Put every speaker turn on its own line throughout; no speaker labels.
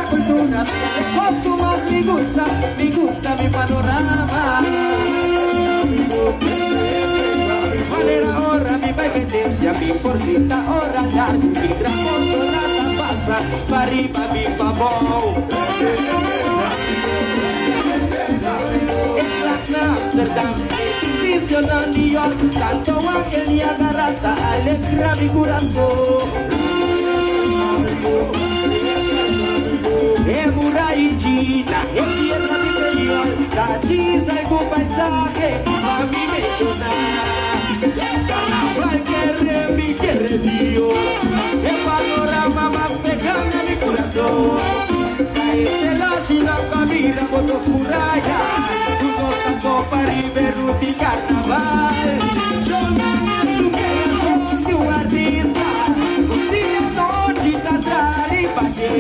cultura, el costumas me gusta mi panorama. Manera ahorra mi competencia, mi porcita ahorra la mi gran la pasa, pa' arriba mi pavón. Amsterdam, edificio New York, tanto ángel y agarrata, alegra mi corazón. Muralla y China, tierra mi interior, la chisa y un paisaje, a mí me suena. Carnaval que Dios, el panorama más pegando a mi corazón. Este la China mira por dos murallas, tu cosa copa Riveruti carnaval. Yo no soy de un artista, un día noche cantar y valle.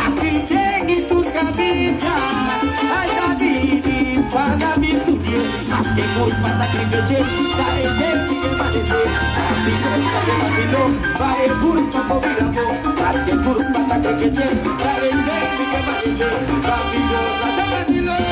Aquí tengo tu cabina, ay David, para mi estudio. Que culpa da que da gente que parece, mi cosa que vaciló, va el culpa por mi amor, que culpa da que da gente que parece, va mi cosa que vaciló.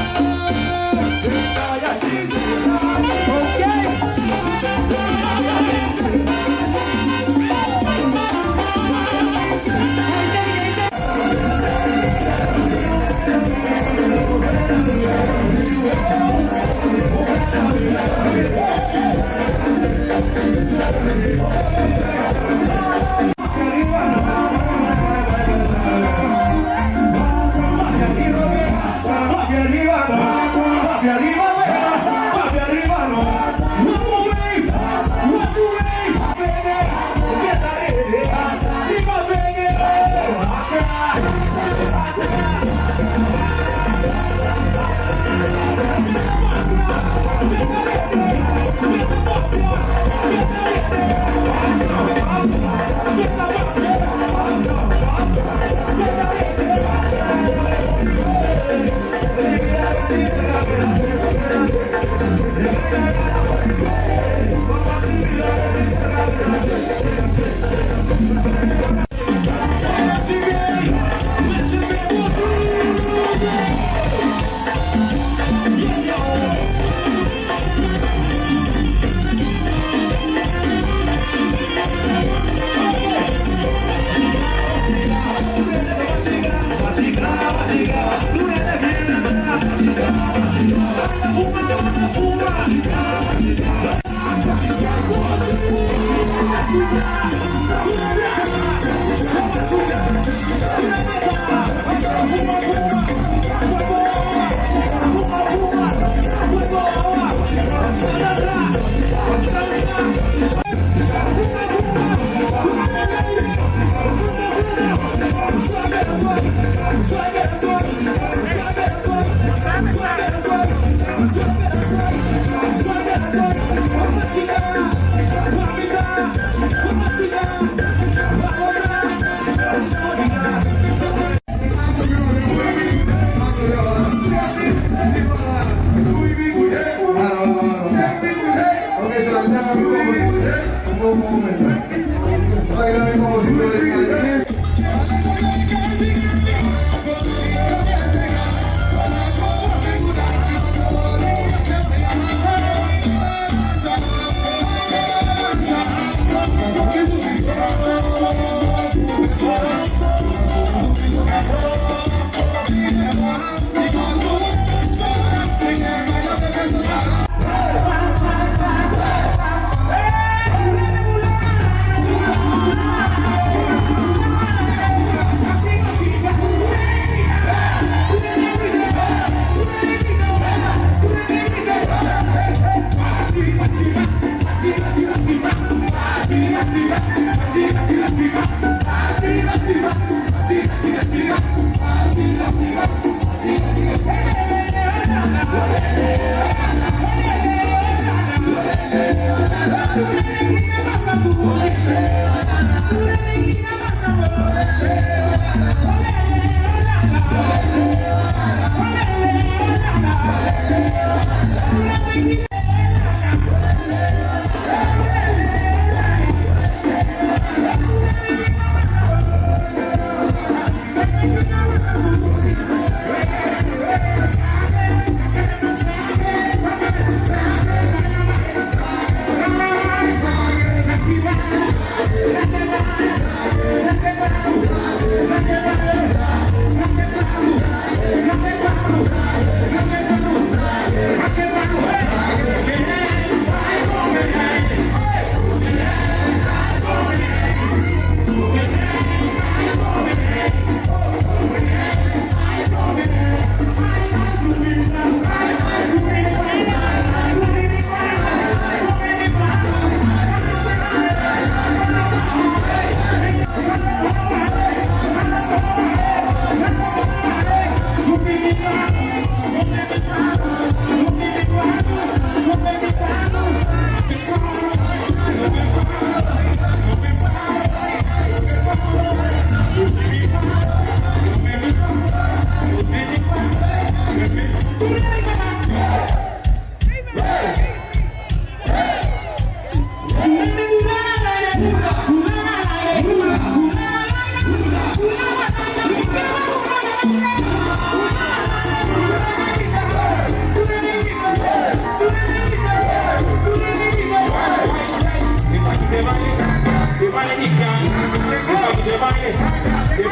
de baile y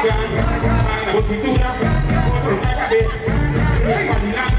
clan, la positura, otro en la cabeza, imaginando.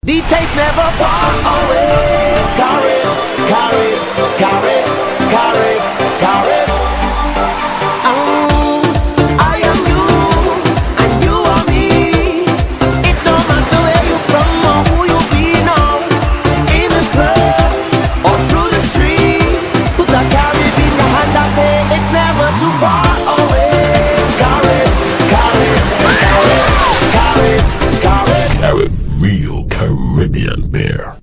The taste never far away. Carry, carry, carry, carry, carry. I am you, and you are me. It don't matter where you from or who you be now. In the club or through the streets, put a carry in your hand and say it's never too far away. Carry, carry, carry, carry, carry.
Real Caribbean beer.